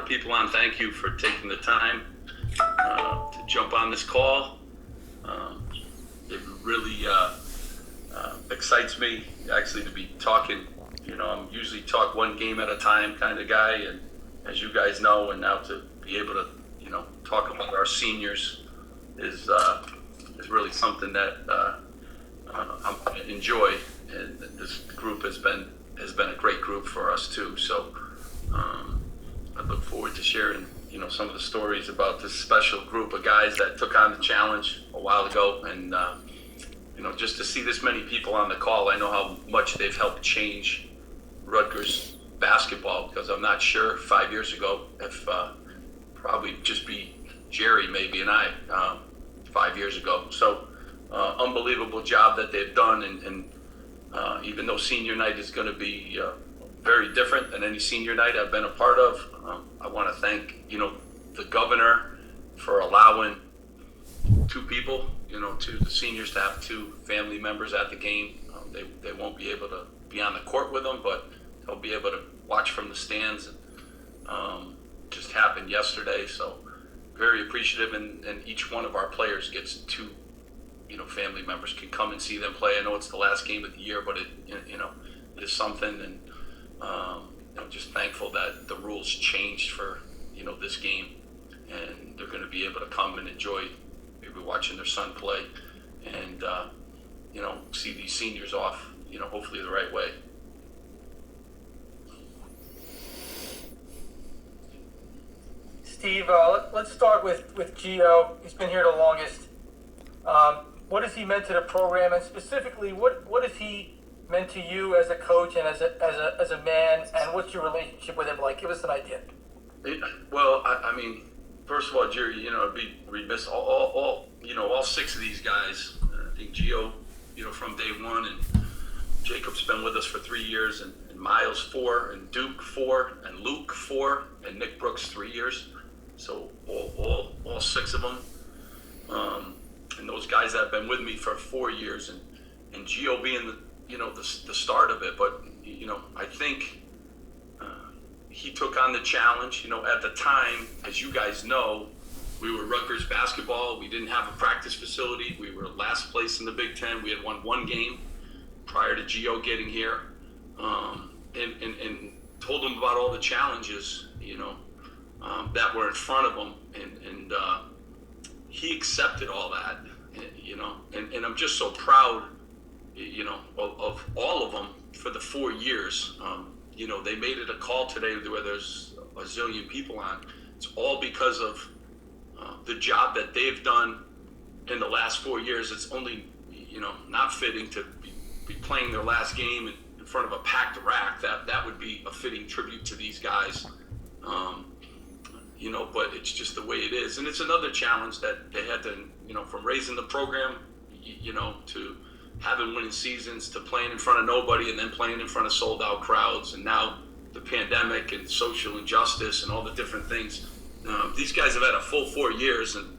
of people on. Thank you for taking the time to jump on this call. It really excites me actually to be talking. I'm usually talk one game at a time kind of guy, and as you guys know, and now to be able to talk about our seniors is really something that I enjoy, and this group has been a great group for us too. So I look forward to sharing some of the stories about this special group of guys that took on the challenge a while ago, and just to see this many people on the call. I know how much they've helped change Rutgers basketball, because I'm not sure 5 years ago if probably just be Jerry maybe and I 5 years ago. So unbelievable job that they've done, and even though senior night is going to be very different than any senior night I've been a part of, I want to thank the governor for allowing two people, to the seniors to have two family members at the game. They won't be able to be on the court with them, but they'll be able to watch from the stands. Just happened yesterday, so very appreciative, and each one of our players gets two family members can come and see them play. I know it's the last game of the year, but it is something, and I'm just thankful that the rules changed for this game, and they're going to be able to come and enjoy maybe watching their son play, and see these seniors off hopefully the right way. Steve, let's start with Gio. He's been here the longest. What has he meant to the program, and specifically, what has he meant to you as a coach and as a man, and what's your relationship with him like? Give us an idea. Well, I mean, first of all, Jerry, it'd be remiss all six of these guys. I think Gio, from day one, and Jacob's been with us for 3 years, and Miles 4, and Duke 4, and Luke 4, and Nick Brooks 3 years. So all six of them, and those guys that have been with me for 4 years, and Gio being the start of it. But I think he took on the challenge. At the time, as you guys know, we were Rutgers basketball. We didn't have a practice facility. We were last place in the Big Ten. We had won one game prior to Gio getting here, and told him about all the challenges that were in front of him, and he accepted all that, and I'm just so proud, of all of them for the 4 years. They made it a call today where there's a zillion people on. It's all because of the job that they've done in the last 4 years. It's only, not fitting to be playing their last game in front of a packed rack. That would be a fitting tribute to these guys. But it's just the way it is. And it's another challenge that they had to, from raising the program, to having winning seasons, to playing in front of nobody, and then playing in front of sold out crowds, and now the pandemic and social injustice and all the different things. These guys have had a full 4 years, and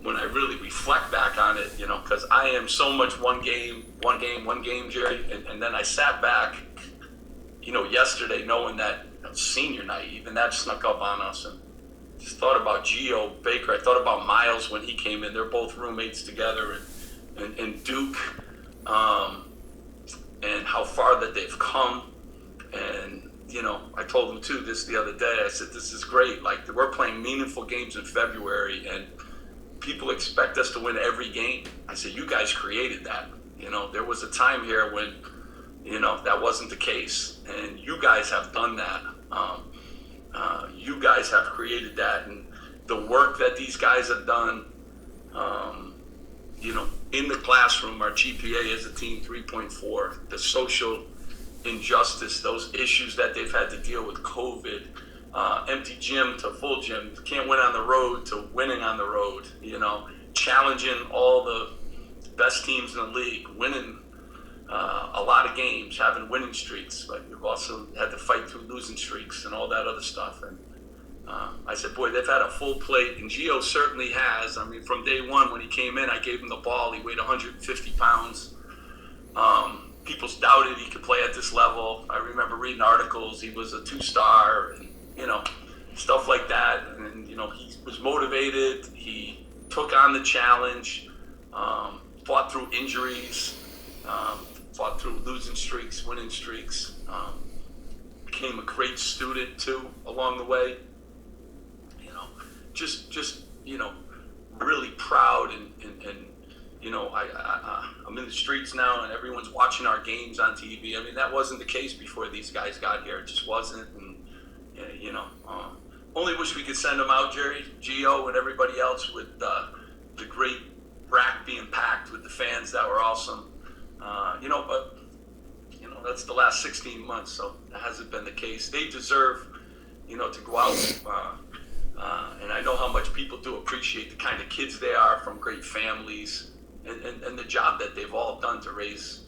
when I really reflect back on it, because I am so much one game, Jerry, and then I sat back, yesterday knowing that senior night, even that snuck up on us, and just thought about Gio Baker. I thought about Miles when he came in. They're both roommates together, and Duke, and how far that they've come. And I told them too this the other day. I said, this is great. Like, we're playing meaningful games in February, and people expect us to win every game. I said, you guys created that. There was a time here when that wasn't the case, and you guys have done that. You guys have created that, and the work that these guys have done, in the classroom. Our GPA as a team 3.4. The social injustice, those issues that they've had to deal with, COVID, empty gym to full gym, can't win on the road to winning on the road. Challenging all the best teams in the league, winning a lot of games, having winning streaks, but we've also had to fight through losing streaks and all that other stuff. And I said, boy, they've had a full plate, and Gio certainly has. I mean, from day one when he came in, I gave him the ball. He weighed 150 pounds. People doubted he could play at this level. I remember reading articles. He was a 2-star, and stuff challenge, fought through injuries, fought through losing streaks, winning streaks, became a great student too along the way. You know, just you know, really proud and you know, I'm in the streets now and everyone's watching our games on TV. I mean, that wasn't the case before these guys got here. It just wasn't. And, you know, only wish we could send them out, Jerry, Gio, and everybody else with the great rack being packed with the fans that were awesome. You know, but, you know, that's the last 16 months, so that hasn't been the case. They deserve, you know, to go out. And I know how much people do appreciate the kind of kids they are from great families. And the job that they've all done to raise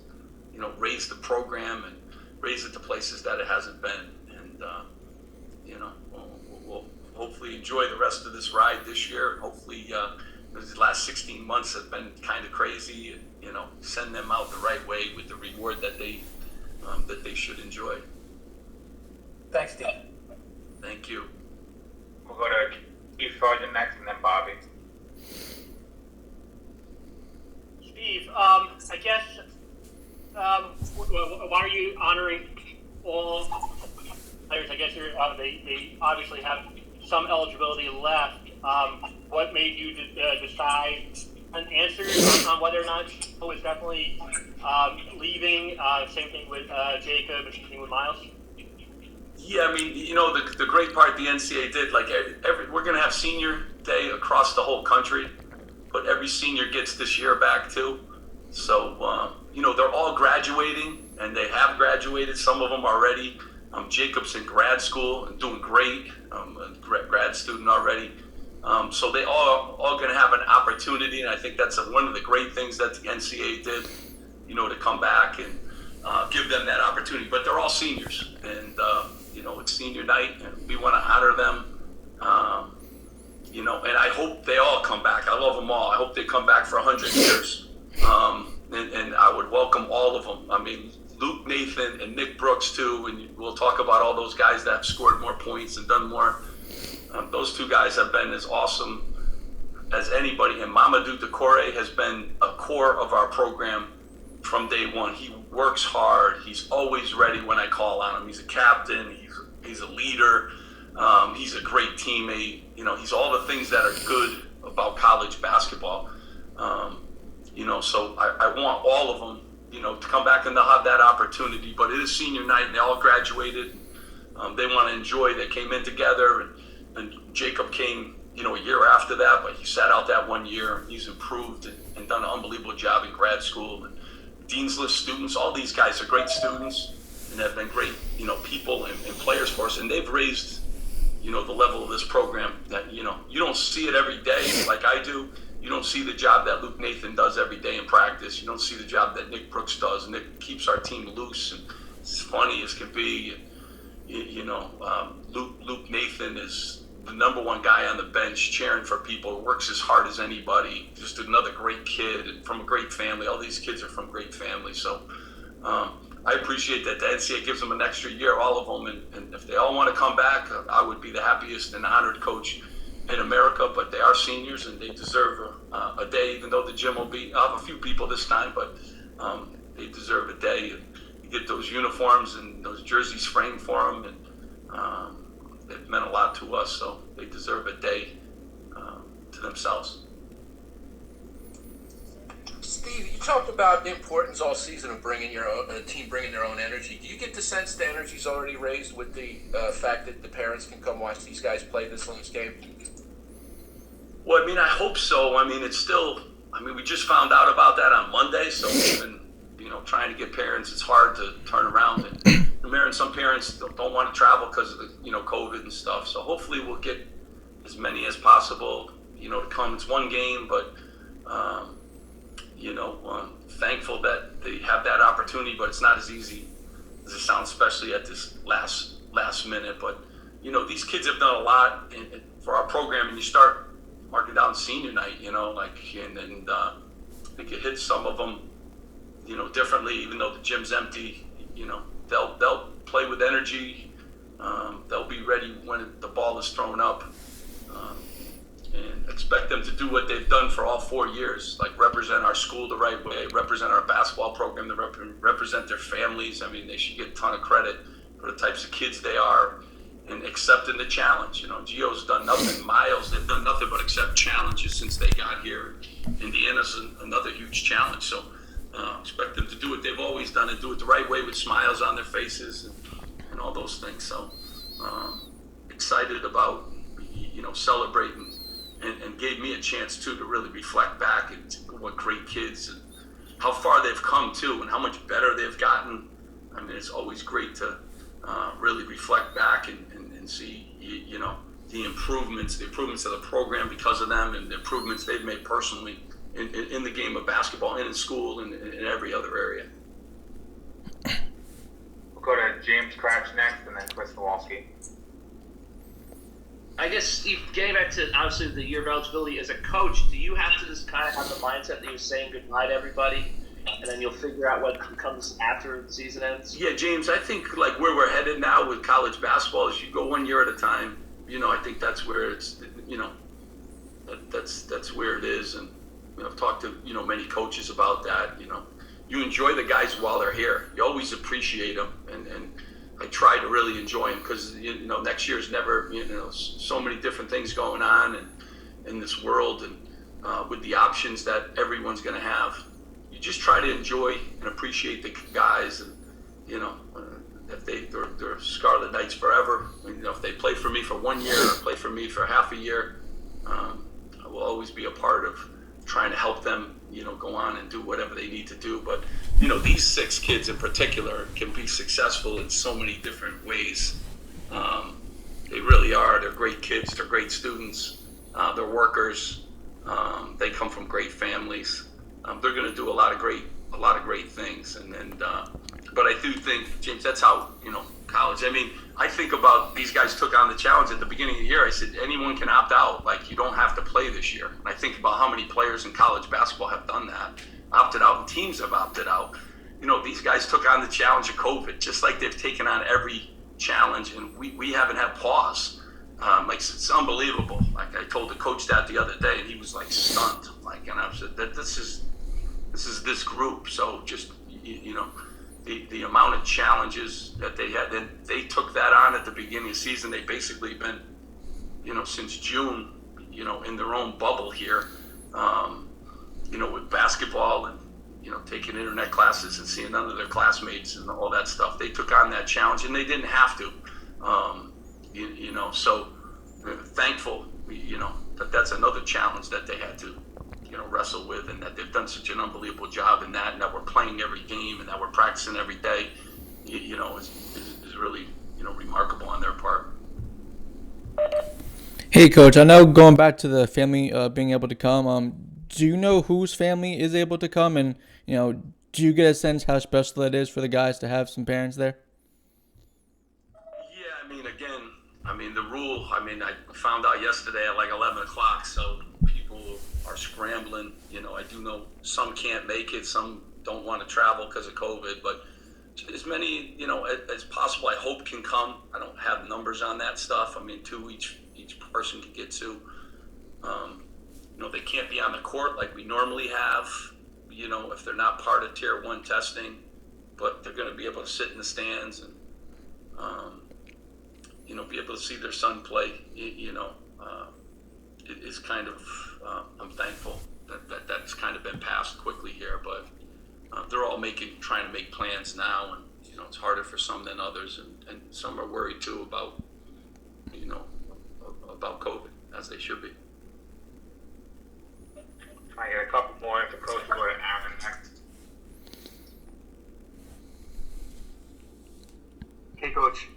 the program and raise it to places that it hasn't been. And, you know, we'll hopefully enjoy the rest of this ride this year. Hopefully, these last 16 months have been kind of crazy, and, you know, send them out the right way with the reward that they should enjoy. Thanks, Steve. Thank you. We'll go to Keith Sargent next, and then Bobby. Steve, I guess, why are you honoring all players? I guess they obviously have some eligibility left. What made you decide an answer on whether or not Joe is definitely leaving? Same thing with Jacob, and same thing with Miles. Yeah, I mean, you know, the great part the NCAA did, like, we're going to have senior day across the whole country, but every senior gets this year back too. So, you know, they're all graduating, and they have graduated, some of them already. Jacob's in grad school and doing great, a grad student already. So they all going to have an opportunity, and I think that's one of the great things that the NCAA did, you know, to come back and give them that opportunity. But they're all seniors, and, you know, it's senior night, and we want to honor them. You know, and I hope they all come back. I love them all. I hope they come back for 100 years. And I would welcome all of them. I mean, Luke Nathan and Nick Brooks too, and we'll talk about all those guys that have scored more points and done more. Those two guys have been as awesome as anybody. And Mamadou Decore has been a core of our program from day one. He works hard. He's always ready when I call on him. He's a captain. He's a leader. He's a great teammate. You know, he's all the things that are good about college basketball. You know, so I want all of them, you know, to come back and they'll have that opportunity. But it is senior night, and they all graduated. They want to enjoy. They came in together, and Jacob came, you know, a year after that, but he sat out that 1 year. He's improved and done an unbelievable job in grad school. And Dean's List students, all these guys are great students and have been great, you know, people and players for us. And they've raised, you know, the level of this program that, you know, you don't see it every day like I do. You don't see the job that Luke Nathan does every day in practice. You don't see the job that Nick Brooks does. Nick keeps our team loose and it's funny as can be. You know, Luke Nathan is the number one guy on the bench cheering for people, works as hard as anybody. Just another great kid and from a great family. All these kids are from great families. So I appreciate that the NCAA gives them an extra year, all of them. And if they all want to come back, I would be the happiest and honored coach in America. But they are seniors and they deserve a day, even though the gym will be, I'll have a few people this time, but they deserve a day. And you get those uniforms and those jerseys framed for them. And it meant a lot to us, so they deserve a day to themselves. Steve, you talked about the importance all season of bringing a team bringing their own energy. Do you get the sense the energy's already raised with the fact that the parents can come watch these guys play this last game? Well, I mean, I hope so. I mean, it's still. I mean, we just found out about that on Monday, so we've been, you know, trying to get parents. It's hard to turn around, and some parents don't want to travel because of the, you know, COVID and stuff. So hopefully we'll get as many as possible, you know, to come. It's one game, but you know, thankful that they have that opportunity. But it's not as easy as it sounds, especially at this last minute. But you know, these kids have done a lot for our program, and you start marking down senior night, you know, like, and I think it hits some of them, you know, differently. Even though the gym's empty, you know, they'll play with energy. They'll be ready when the ball is thrown up. And expect them to do what they've done for all 4 years, like represent our school the right way, represent our basketball program, represent their families. I mean, they should get a ton of credit for the types of kids they are and accepting the challenge. You know, Gio's done nothing. Miles, they've done nothing but accept challenges since they got here. Indiana's another huge challenge. So expect them to do what they've always done and do it the right way with smiles on their faces and all those things. So excited about, you know, celebrating and gave me a chance too to really reflect back and what great kids and how far they've come too and how much better they've gotten. I mean, it's always great to really reflect back and see, you know, the improvements of the program because of them and the improvements they've made personally in the game of basketball and in school and in every other area. We'll go to James Crouch next, and then Chris Kowalski. I guess, Steve, getting back to obviously the year of eligibility as a coach, do you have to just kind of have the mindset that you're saying goodbye to everybody, and then you'll figure out what comes after the season ends? Yeah, James, I think like where we're headed now with college basketball is you go 1 year at a time. You know, I think that's where it's, you know, that's where it is. And you know, I've talked to, you know, many coaches about that. You know, you enjoy the guys while they're here. You always appreciate them, and I try to really enjoy them because, you know, next year's never, you know, so many different things going on and in this world and with the options that everyone's going to have. You just try to enjoy and appreciate the guys, and you know, if they're Scarlet Knights forever. You know, if they play for me for 1 year or play for me for half a year, I will always be a part of trying to help them, you know, go on and do whatever they need to do. But you know, these 6 kids in particular can be successful in so many different ways. They really are. They're great kids. They're great students. They're workers. They come from great families. They're going to do a lot of great things, but I do think, James, that's how, you know, college. I mean, I think about these guys took on the challenge at the beginning of the year. I said anyone can opt out. Like, you don't have to play this year. And I think about how many players in college basketball have done that, opted out, and teams have opted out. You know, these guys took on the challenge of COVID, just like they've taken on every challenge, and we haven't had pause. Like, it's unbelievable. Like, I told the coach that the other day, and he was like stunned. Like, and I said that this is this group. So just, you know, the amount of challenges that they had, then they took that on at the beginning of the season. They basically been, you know, since June, you know, in their own bubble here, you know, with basketball and, you know, taking internet classes and seeing none of their classmates and all that stuff. They took on that challenge, and they didn't have to, you know, so thankful, you know, that's another challenge that they had to, you know, wrestle with, and that they've done such an unbelievable job in that, and that we're playing every game, and that we're practicing every day, you know, is really, you know, remarkable on their part. Hey, Coach, I know going back to the family being able to come, do you know whose family is able to come, and, you know, do you get a sense how special it is for the guys to have some parents there? Yeah, I mean, again, the rule, I found out yesterday at like 11 o'clock, so people are scrambling. You know, I do know some can't make it, some don't want to travel because of COVID, but as many, you know, as possible, I hope can come. I don't have numbers on that stuff. 2 each person can get to. You know, they can't be on the court like we normally have, you know, if they're not part of Tier 1 testing, but they're going to be able to sit in the stands and, you know, be able to see their son play. You know, it is kind of, I'm thankful that that's kind of been passed quickly here, but they're all trying to make plans now, and, you know, it's harder for some than others, and some are worried too about, you know, about COVID, as they should be. I got a couple more for Coach. We'll go to Aaron next. Hey, Coach.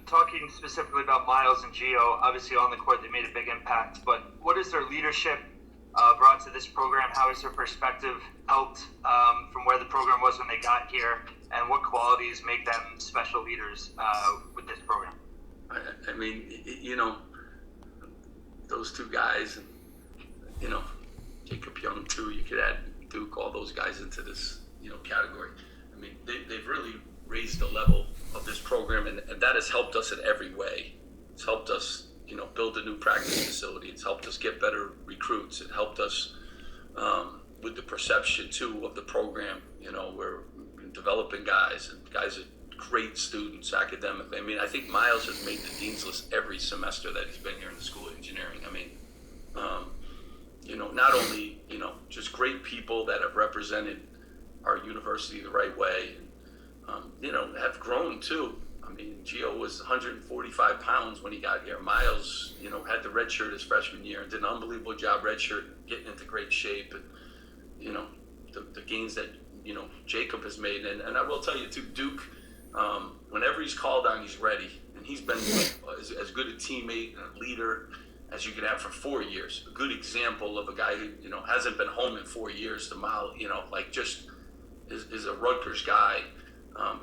Talking specifically about Miles and Gio, obviously on the court they made a big impact, but what is their leadership brought to this program? How has their perspective helped from where the program was when they got here, and what qualities make them special leaders with this program? I mean, you know, those two guys, and, you know, Jacob Young too, you could add Duke, all those guys into this, you know, category. I mean, they've really raised the level of this program, and that has helped us in every way. It's helped us build a new practice facility. It's helped us get better recruits. It helped us with the perception too of the program. We're developing guys, and guys are great students academically. I mean, I think Miles has made the dean's list every semester that he's been here in the School of Engineering. I mean, not only just great people that have represented our university the right way, and have grown too. I mean, Gio was 145 pounds when he got here. Miles, had the red shirt his freshman year and did an unbelievable job red shirt, getting into great shape. And, the gains that, Jacob has made. And I will tell you too, Duke, whenever he's called on, he's ready. And he's been as good a teammate and a leader as you could have for 4 years. A good example of a guy who, hasn't been home in 4 years to Miles, just is a Rutgers guy.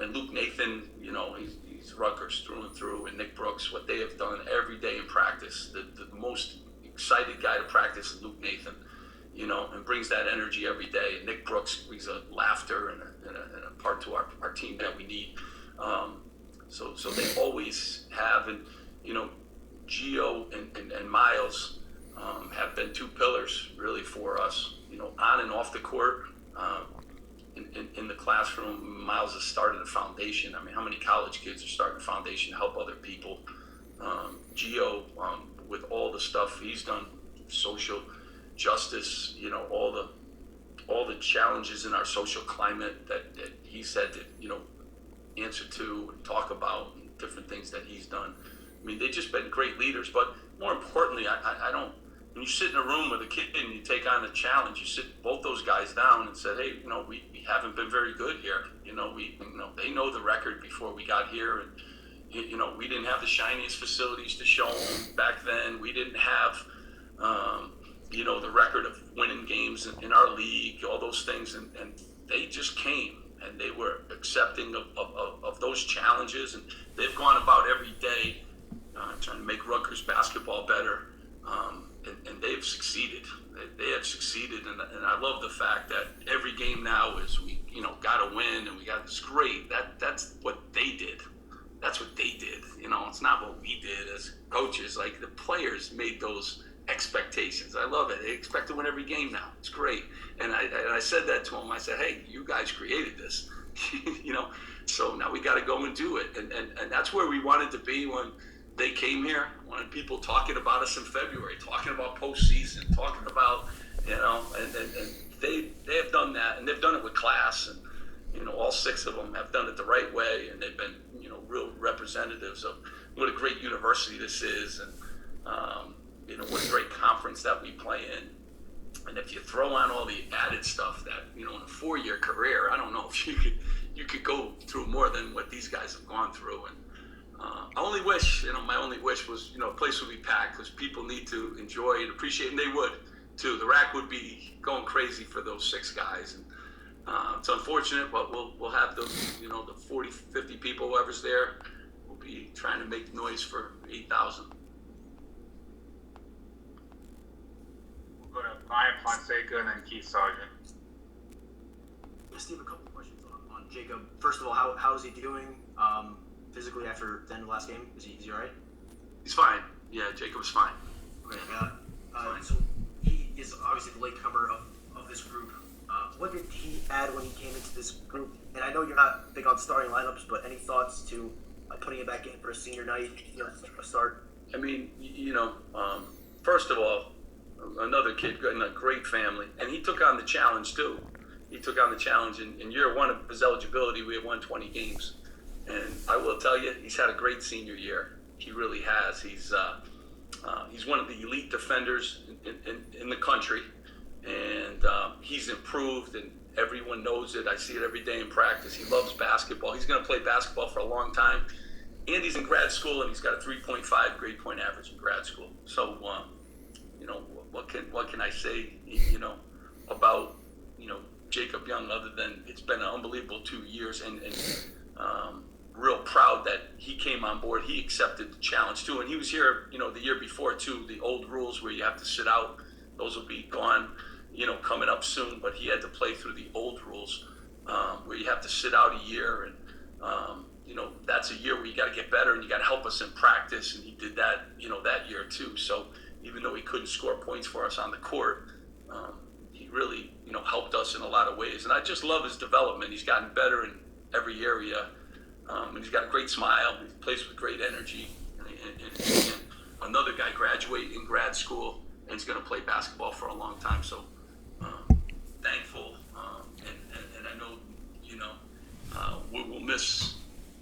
And Luke Nathan, he's Rutgers through and through, and Nick Brooks, what they have done every day in practice. The most excited guy to practice is Luke Nathan, and brings that energy every day. And Nick Brooks brings a laughter and a part to our team that we need. So they always have, and Gio and Miles have been two pillars really for us, on and off the court. In the classroom, Miles has started a foundation. I mean, how many college kids are starting a foundation to help other people? Gio, with all the stuff he's done, social justice, all the challenges in our social climate that he's had to, answer to and talk about, and different things that he's done. I mean, they've just been great leaders. But more importantly, I don't. When you sit in a room with a kid and you take on a challenge, you sit both those guys down and said, hey, we haven't been very good here. They know the record before we got here, and we didn't have the shiniest facilities to show them back then. We didn't have the record of winning games in our league, all those things, and they just came, and they were accepting of those challenges, and they've gone about every day trying to make Rutgers basketball better. And they've succeeded. They have succeeded, and I love the fact that every game now is we got to win, and we got this great. That's what they did. That's what they did. It's not what we did as coaches. Like, the players made those expectations. I love it. They expect to win every game now. It's great. And I said that to them. I said, hey, you guys created this. So now we got to go and do it. And that's where we wanted to be when they came here. I wanted people talking about us in February, talking about postseason, talking about, and they have done that, and they've done it with class, and all 6 of them have done it the right way, and they've been real representatives of what a great university this is, and what a great conference that we play in. And if you throw on all the added stuff that in a 4-year career, I don't know if you could go through more than what these guys have gone through. And I only wish, my only wish was, a place would be packed, because people need to enjoy and appreciate, and they would too. The rack would be going crazy for those 6 guys, and it's unfortunate, but we'll have the 40, 50 people, whoever's there, will be trying to make noise for 8,000. We'll go to Ryan Fonseca and then Keith Sargent. Yeah, Steve, a couple questions on Jacob. First of all, how is he doing? Physically after the end of the last game? Is he all right? He's fine. Yeah, Jacob's fine. Okay. So he is obviously the latecomer of this group. What did he add when he came into this group? And I know you're not big on starting lineups, but any thoughts to putting him back in for a senior night, a start? I mean, first of all, another kid in a great family, and he took on the challenge too. He took on the challenge in year 1 of his eligibility. We had won 20 games. And I will tell you, he's had a great senior year. He really has. He's one of the elite defenders in the country, and he's improved, and everyone knows it. I see it every day in practice. He loves basketball. He's going to play basketball for a long time, and he's in grad school, and he's got a 3.5 grade point average in grad school. So, what can I say, about Jacob Young, other than it's been an unbelievable 2 years, and real proud that he came on board. He accepted the challenge too, and he was here, the year before too. The old rules where you have to sit out, those will be gone, coming up soon. But he had to play through the old rules where you have to sit out a year, and that's a year where you got to get better and you got to help us in practice. And he did that, that year too. So even though he couldn't score points for us on the court, he really, helped us in a lot of ways. And I just love his development. He's gotten better in every area. And he's got a great smile. He plays with great energy. And another guy graduated in grad school and he's going to play basketball for a long time. So thankful. And I know, we'll miss,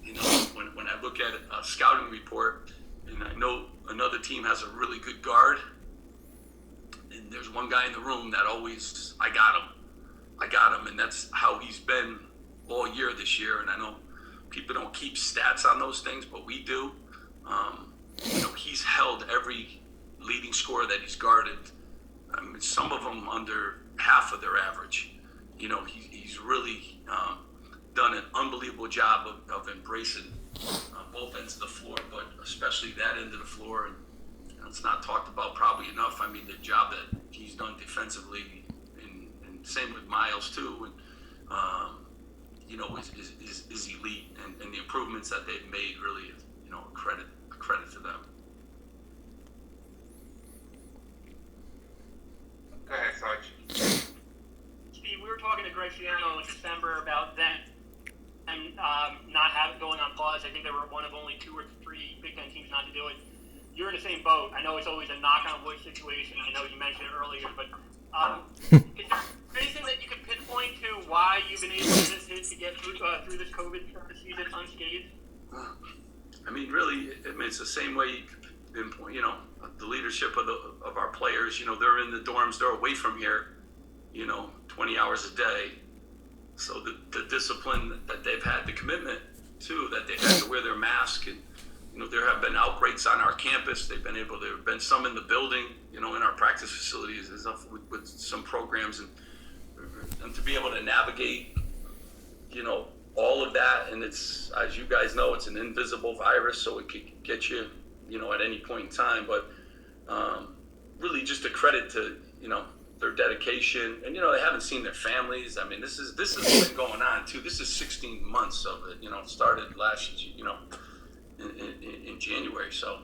when I look at a scouting report and I know another team has a really good guard. And there's one guy in the room that always, I got him. And that's how he's been all year this year. And I know people don't keep stats on those things, but we do. He's held every leading scorer that he's guarded. I mean, some of them under half of their average. He's really done an unbelievable job of embracing both ends of the floor, but especially that end of the floor. And it's not talked about probably enough. I mean, the job that he's done defensively, and same with Miles too, and is elite, and the improvements that they've made really, a credit to them. Go ahead, Sarge. Steve, we were talking to Graciano in December about them and not having going on pause. I think they were one of only 2 or 3 Big Ten teams not to do it. You're in the same boat. I know it's always a knock-on-wood situation. I know you mentioned it earlier, but is there anything that you could pinpoint to why you've been able to get through this COVID season unscathed? I mean, really, it's the same way. The leadership of our players. They're in the dorms. They're away from here. 20 hours a day. So the discipline that they've had, the commitment too, that they've had to wear their mask, and there have been outbreaks on our campus. There have been some in the building, in our practice facilities with some programs, and to be able to navigate, all of that. And it's, as you guys know, it's an invisible virus, so it could get you, at any point in time. But really just a credit to, their dedication, and they haven't seen their families. I mean, this has been going on too. This is 16 months of it. It started last, in January. So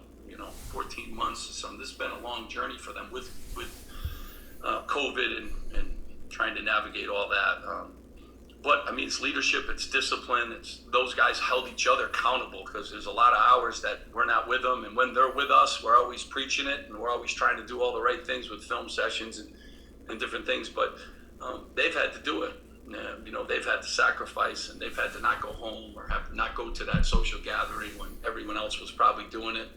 14 months. So this has been a long journey for them with COVID and trying to navigate all that. But I mean, it's leadership, it's discipline. It's those guys held each other accountable, because there's a lot of hours that we're not with them, and when they're with us, we're always preaching it, and we're always trying to do all the right things with film sessions and different things. But they've had to do it. They've had to sacrifice, and they've had to not go home or not go to that social gathering when everyone else was probably doing it.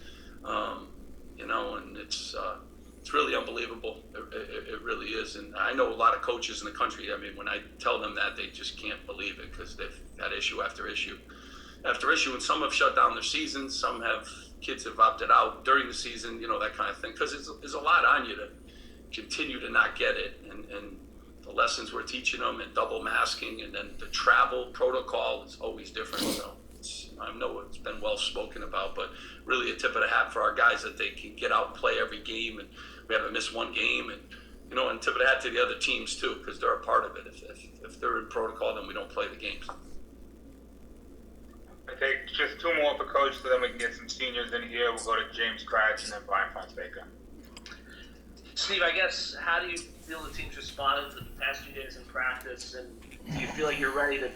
And it's really unbelievable. It really is. And I know a lot of coaches in the country. I mean, when I tell them that, they just can't believe it, because they've had issue after issue after issue, and some have shut down their seasons. Some kids have opted out during the season, that kind of thing, because there's a lot on you to continue to not get it, and the lessons we're teaching them, and double masking, and then the travel protocol is always different. So I know it's been well spoken about, but really a tip of the hat for our guys that they can get out and play every game, and we haven't missed one game, and and tip of the hat to the other teams too, because they're a part of it. If they're in protocol, then we don't play the games. I take just 2 more for Coach, so then we can get some seniors in here. We'll go to James Kratz and then Brian Fonseca. Steve, I guess, how do you feel the team's responded to the past few days in practice, and do you feel like you're ready to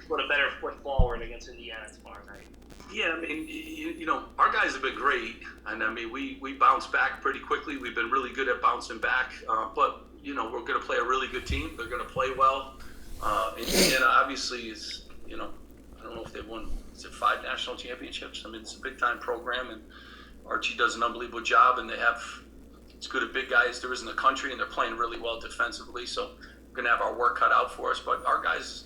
put a better foot forward against Indiana tomorrow night? Yeah, I mean, our guys have been great, and I mean, we bounced back pretty quickly. We've been really good at bouncing back, but we're going to play a really good team. They're going to play well. Indiana obviously is, I don't know if they've won, is it 5 national championships? I mean, it's a big time program, and Archie does an unbelievable job, and they have as good at big guys there is in the country, and they're playing really well defensively. So we're going to have our work cut out for us, but our guys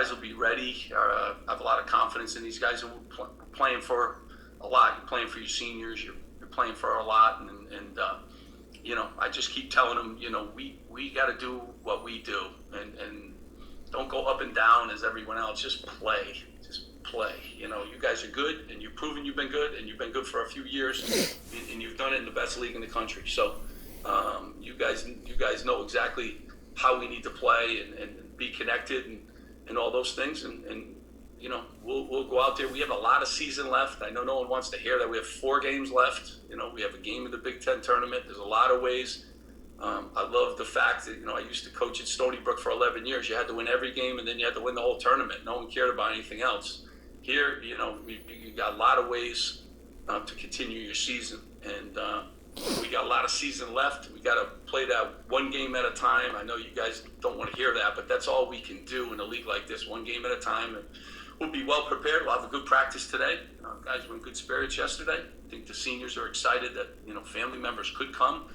will be ready. I have a lot of confidence in these guys, and we're playing for a lot. You're playing for your seniors. You're playing for a lot, and I just keep telling them, we got to do what we do, and don't go up and down as everyone else. Just play. You guys are good, and you've proven you've been good, and you've been good for a few years, and you've done it in the best league in the country. So you guys know exactly how we need to play and be connected and all those things, and we'll go out there. We have a lot of season left. I know no one wants to hear that. We have 4 games left. We have a game in the Big Ten tournament. There's a lot of ways. I love the fact that, I used to coach at Stony Brook for 11 years. You had to win every game, and then you had to win the whole tournament. No one cared about anything else. Here, you got a lot of ways to continue your season. And we got a lot of season left. We got to play that one game at a time. I know you guys don't want to hear that, but that's all we can do in a league like this, one game at a time. And we'll be well prepared. We'll have a good practice today. Guys were in good spirits yesterday. I think the seniors are excited that, family members could come.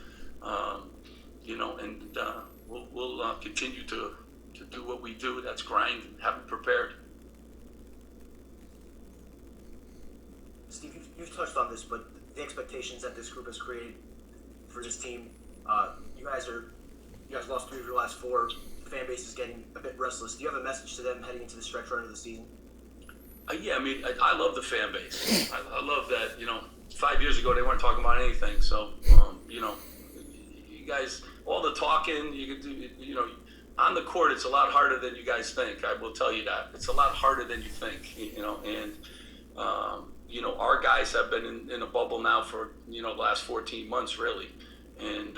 And we'll continue to do what we do. That's grind and have it prepared. Steve, you've touched on this, but the expectations that this group has created for this team, you guys lost 3 of your last 4. The fan base is getting a bit restless. Do you have a message to them heading into the stretch run of the season? Yeah, I love the fan base. I love that, 5 years ago they weren't talking about anything. So, you guys, all the talking, you could do, on the court, it's a lot harder than you guys think. I will tell you that. It's a lot harder than you think, and, our guys have been in a bubble now for, the last 14 months, really. And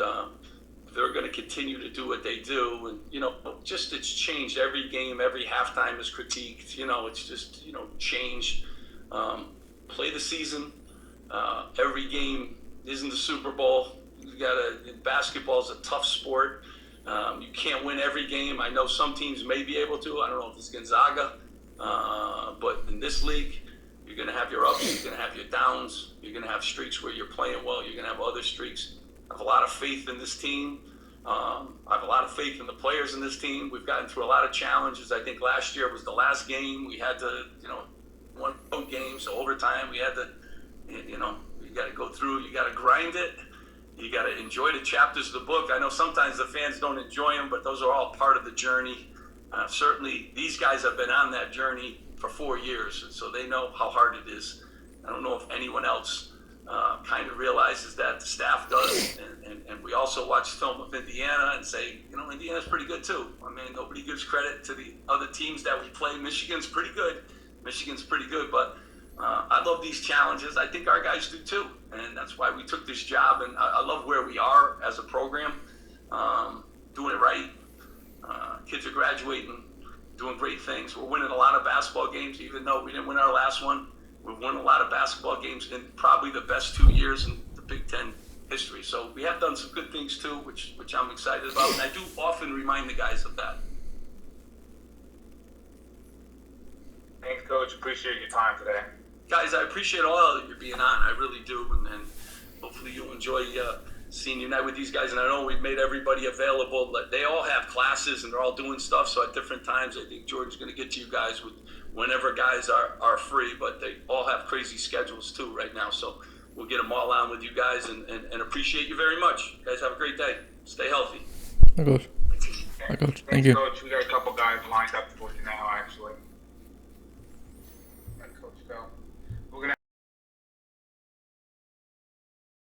they're going to continue to do what they do. And, it's changed. Every game, every halftime is critiqued. It's just, changed. Play the season. Every game isn't the Super Bowl. Basketball's a tough sport. You can't win every game. I know some teams may be able to. I don't know if it's Gonzaga. But in this league, you're going to have your ups, you're going to have your downs, you're going to have streaks where you're playing well, you're going to have other streaks. I have a lot of faith in this team. I have a lot of faith in the players in this team. We've gotten through a lot of challenges. I think last year was the last game. We had to, one road game, so overtime we had to, you got to go through, you got to grind it. You got to enjoy the chapters of the book. I know sometimes the fans don't enjoy them, but those are all part of the journey. Certainly, these guys have been on that journey for 4 years, and so they know how hard it is. I don't know if anyone else kind of realizes that. The staff does, and we also watch film of Indiana and say, Indiana's pretty good too. Nobody gives credit to the other teams that we play. Michigan's pretty good, but I love these challenges. I think our guys do too, and that's why we took this job. And I love where we are as a program, doing it right. Kids are graduating, doing great things. We're winning a lot of basketball games, even though we didn't win our last one. We've won a lot of basketball games in probably the best 2 years in the Big Ten history. So we have done some good things too, which I'm excited about, and I do often remind the guys of that. Thanks, Coach. Appreciate your time today. Guys, I appreciate all of you being on. I really do, and hopefully you'll enjoy senior night with these guys. And I know we've made everybody available. They all have classes, and they're all doing stuff, so at different times I think Jordan's going to get to you guys with whenever guys are free, but they all have crazy schedules too right now, so we'll get them all on with you guys, and appreciate you very much. You guys have a great day. Stay healthy. Hi, Coach. Hi, Coach. Thank Thanks, you. Coach. We got a couple guys lined up for you now, actually. Let Coach go.